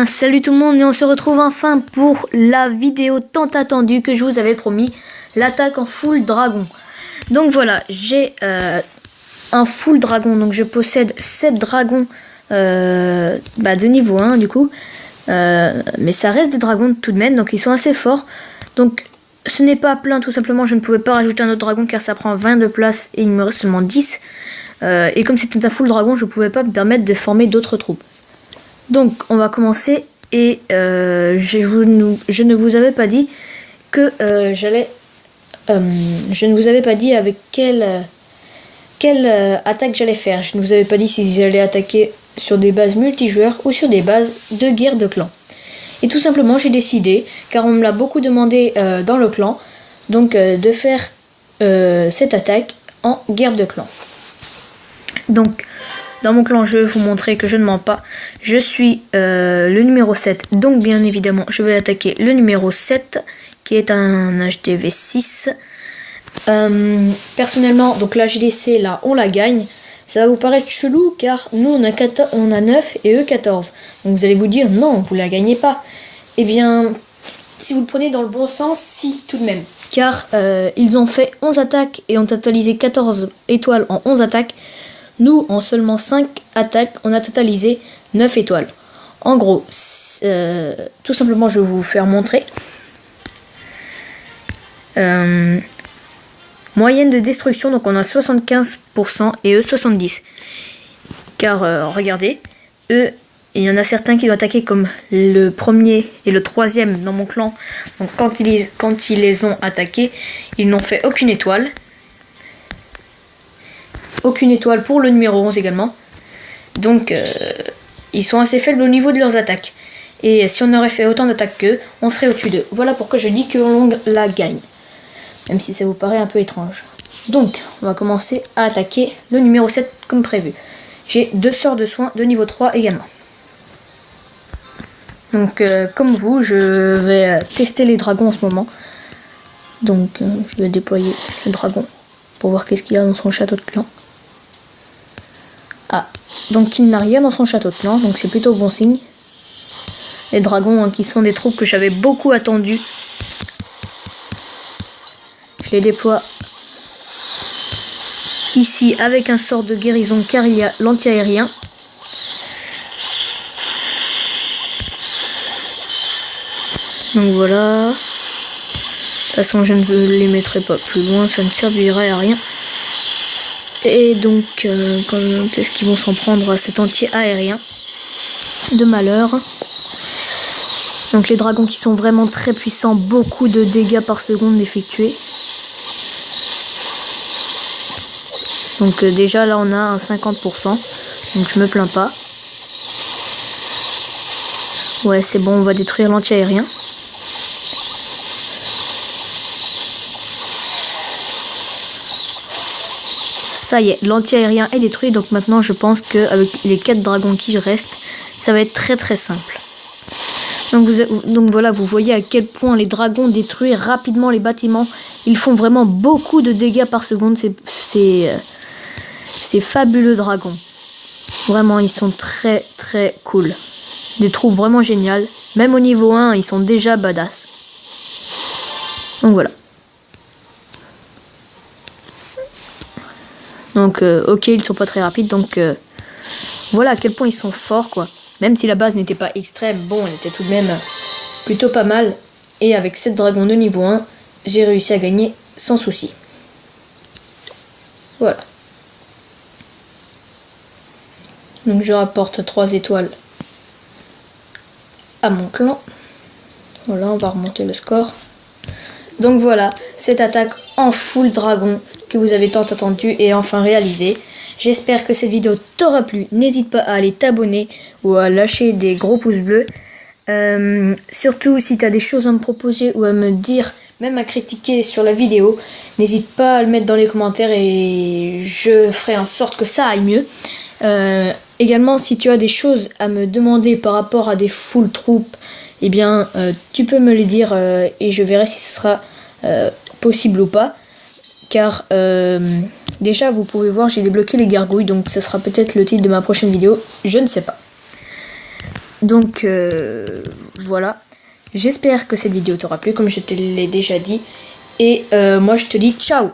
bien, salut tout le monde et on se retrouve enfin pour la vidéo tant attendue que je vous avais promis, l'attaque en full dragon. Donc voilà, j'ai un full dragon, donc je possède 7 dragons de niveau 1 du coup. Mais ça reste des dragons tout de même, donc ils sont assez forts. Donc ce n'est pas plein, tout simplement je ne pouvais pas rajouter un autre dragon car ça prend 20 de place et il me reste seulement 10. Et comme c'était un full dragon, je ne pouvais pas me permettre de former d'autres troupes. Donc on va commencer et je ne vous avais pas dit que je ne vous avais pas dit avec quelle attaque j'allais faire. Je ne vous avais pas dit si j'allais attaquer sur des bases multijoueurs ou sur des bases de guerre de clan. Et tout simplement j'ai décidé, car on me l'a beaucoup demandé dans le clan, donc de faire cette attaque en guerre de clan. Donc dans mon clan, je vais vous montrer que je ne mens pas. Je suis le numéro 7. Donc, bien évidemment, je vais attaquer le numéro 7, qui est un HDV 6. Personnellement, donc la GDC, là, on la gagne. Ça va vous paraître chelou, car nous, on a 9 et eux 14. Donc, vous allez vous dire, non, vous la gagnez pas. Eh bien, si vous le prenez dans le bon sens, si, tout de même. Car ils ont fait 11 attaques et ont totalisé 14 étoiles en 11 attaques. Nous, en seulement 5 attaques, on a totalisé 9 étoiles. En gros, tout simplement, je vais vous faire montrer. Moyenne de destruction, donc on a 75% et eux 70%. Car, regardez, eux, il y en a certains qui doivent attaquer comme le premier et le troisième dans mon clan. Donc quand ils les ont attaqués, ils n'ont fait aucune étoile. Aucune étoile pour le numéro 11 également. Donc ils sont assez faibles au niveau de leurs attaques. Et si on aurait fait autant d'attaques qu'eux, on serait au-dessus d'eux. Voilà pourquoi je dis que l'on la gagne. Même si ça vous paraît un peu étrange. Donc on va commencer à attaquer le numéro 7 comme prévu. J'ai 2 sorts de soins de niveau 3 également. Donc comme vous, je vais tester les dragons en ce moment. Donc je vais déployer le dragon pour voir qu'est-ce qu'il y a dans son château de clan. Ah, donc il n'a rien dans son château de clan, donc c'est plutôt bon signe. Les dragons qui sont des troupes que j'avais beaucoup attendues. Je les déploie ici avec un sort de guérison car il y a l'anti-aérien. Donc voilà. De toute façon je ne les mettrai pas plus loin, ça ne servirait à rien. Et donc, quand est-ce qu'ils vont s'en prendre à cet anti-aérien de malheur. Donc les dragons qui sont vraiment très puissants, beaucoup de dégâts par seconde effectués. Donc déjà là on a un 50%, donc je me plains pas. Ouais c'est bon, on va détruire l'anti-aérien. Ça y est, l'anti-aérien est détruit, donc maintenant je pense qu'avec les 4 dragons qui restent, ça va être très très simple. Donc voilà, vous voyez à quel point les dragons détruisent rapidement les bâtiments. Ils font vraiment beaucoup de dégâts par seconde, ces fabuleux dragons. Vraiment, ils sont très très cool. Des troupes vraiment géniales. Même au niveau 1, ils sont déjà badass. Donc voilà. Donc ok, ils sont pas très rapides, donc voilà à quel point ils sont forts quoi. Même si la base n'était pas extrême, bon elle était tout de même plutôt pas mal. Et avec 7 dragons de niveau 1, j'ai réussi à gagner sans souci. Voilà. Donc je rapporte 3 étoiles à mon clan. Voilà, on va remonter le score. Donc voilà, cette attaque en full dragon que vous avez tant attendu est enfin réalisée. J'espère que cette vidéo t'aura plu. N'hésite pas à aller t'abonner ou à lâcher des gros pouces bleus. Surtout si tu as des choses à me proposer ou à me dire, même à critiquer sur la vidéo, n'hésite pas à le mettre dans les commentaires et je ferai en sorte que ça aille mieux. Également, si tu as des choses à me demander par rapport à des full troupes, eh bien, tu peux me les dire et je verrai si ce sera possible ou pas. Car déjà, vous pouvez voir, j'ai débloqué les gargouilles, donc ce sera peut-être le titre de ma prochaine vidéo, je ne sais pas. Donc voilà, j'espère que cette vidéo t'aura plu comme je te l'ai déjà dit. Et moi je te dis ciao.